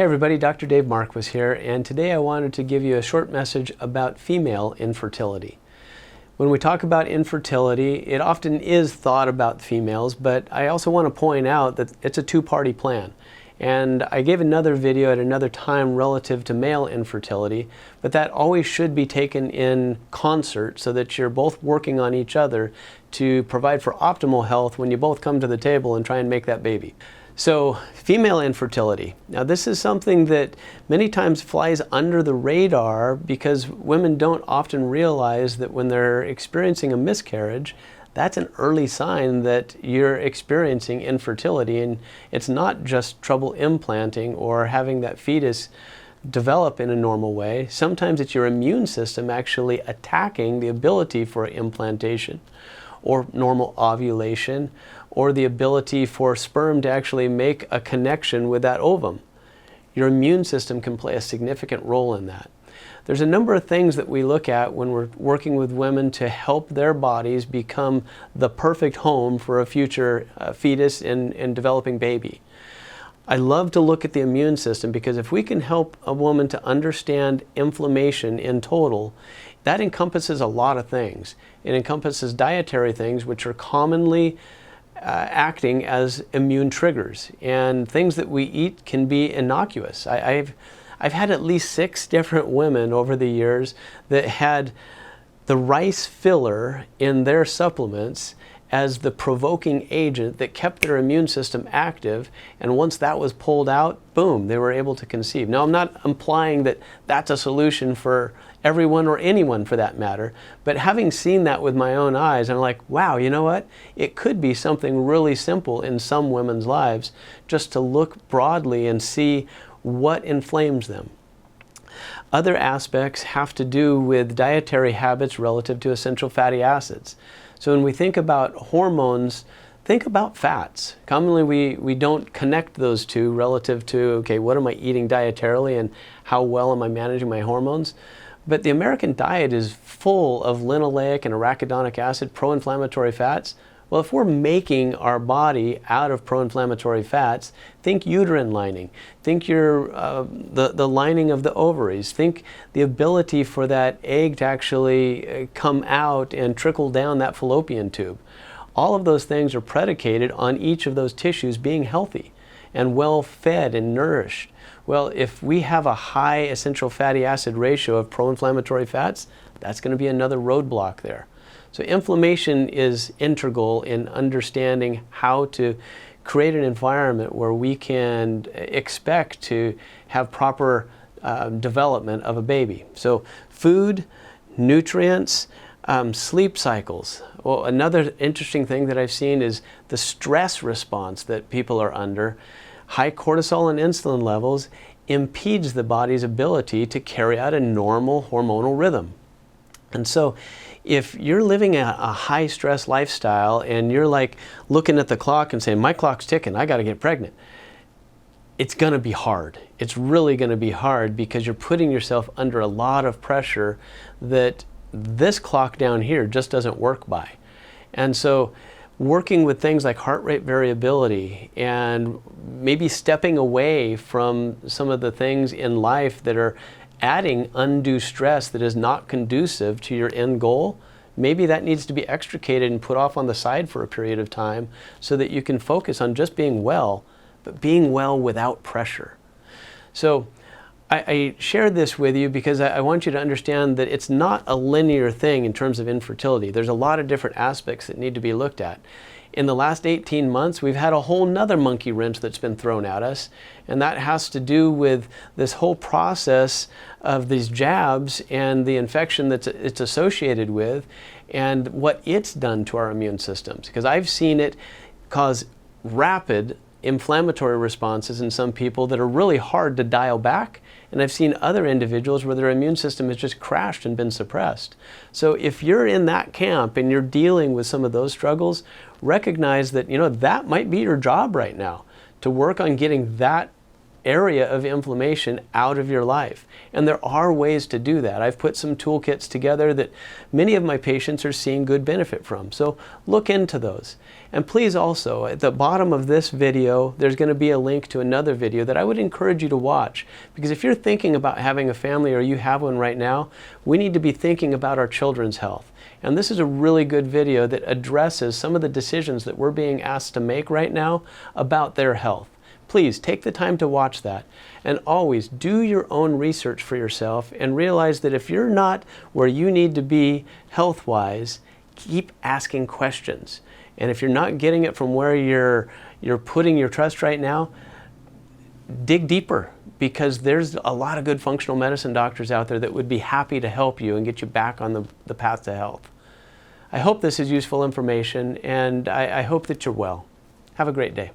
Hey everybody, Dr. Dave Marquis here, and today I wanted to give you a short message about female infertility. When we talk about infertility, it often is thought about females, but I also want to point out that it's a two-party plan. And I gave another video at another time relative to male infertility, but that always should be taken in concert so that you're both working on each other to provide for optimal health when you both come to the table and try and make that baby. So, female infertility. Now this is something that many times flies under the radar because women don't often realize that when they're experiencing a miscarriage, that's an early sign that you're experiencing infertility, and it's not just trouble implanting or having that fetus develop in a normal way. Sometimes it's your immune system actually attacking the ability for implantation or normal ovulation, or the ability for sperm to actually make a connection with that ovum. Your immune system can play a significant role in that. There's a number of things that we look at when we're working with women to help their bodies become the perfect home for a future fetus and developing baby. I love to look at the immune system because if we can help a woman to understand inflammation in total, that encompasses a lot of things. It encompasses dietary things, which are commonly acting as immune triggers, and things that we eat can be innocuous. I've had at least 6 different women over the years that had the rice filler in their supplements as the provoking agent that kept their immune system active, and once that was pulled out, boom, they were able to conceive. Now, I'm not implying that that's a solution for everyone or anyone for that matter, but having seen that with my own eyes, I'm like, wow, you know what? It could be something really simple in some women's lives just to look broadly and see what inflames them. Other aspects have to do with dietary habits relative to essential fatty acids. So when we think about hormones, think about fats. Commonly we don't connect those two relative to, okay, what am I eating dietarily and how well am I managing my hormones? But the American diet is full of linoleic and arachidonic acid, pro-inflammatory fats. Well, if we're making our body out of pro-inflammatory fats, think uterine lining, think the lining of the ovaries, think the ability for that egg to actually come out and trickle down that fallopian tube. All of those things are predicated on each of those tissues being healthy and well fed and nourished. Well, if we have a high essential fatty acid ratio of pro-inflammatory fats, that's going to be another roadblock there. So inflammation is integral in understanding how to create an environment where we can expect to have proper development of a baby. So food, nutrients, sleep cycles. Well, another interesting thing that I've seen is the stress response that people are under. High cortisol and insulin levels impedes the body's ability to carry out a normal hormonal rhythm. And so if you're living a high stress lifestyle and you're like looking at the clock and saying, my clock's ticking, I got to get pregnant, it's going to be hard. It's really going to be hard because you're putting yourself under a lot of pressure that this clock down here just doesn't work by. And so working with things like heart rate variability and maybe stepping away from some of the things in life that are adding undue stress that is not conducive to your end goal, maybe that needs to be extricated and put off on the side for a period of time so that you can focus on just being well, but being well without pressure. So I shared this with you because I want you to understand that it's not a linear thing in terms of infertility. There's a lot of different aspects that need to be looked at. In the last 18 months, we've had a whole nother monkey wrench that's been thrown at us, and that has to do with this whole process of these jabs and the infection that it's associated with and what it's done to our immune systems. Because I've seen it cause rapid inflammatory responses in some people that are really hard to dial back, and I've seen other individuals where their immune system has just crashed and been suppressed. So if you're in that camp and you're dealing with some of those struggles, recognize that that might be your job right now, to work on getting that area of inflammation out of your life. And there are ways to do that. I've put some toolkits together that many of my patients are seeing good benefit from. So look into those. And please also, at the bottom of this video, there's going to be a link to another video that I would encourage you to watch. Because if you're thinking about having a family or you have one right now, we need to be thinking about our children's health. And this is a really good video that addresses some of the decisions that we're being asked to make right now about their health. Please take the time to watch that, and always do your own research for yourself and realize that if you're not where you need to be health-wise, keep asking questions. And if you're not getting it from where you're putting your trust right now, dig deeper, because there's a lot of good functional medicine doctors out there that would be happy to help you and get you back on the path to health. I hope this is useful information, and I hope that you're well. Have a great day.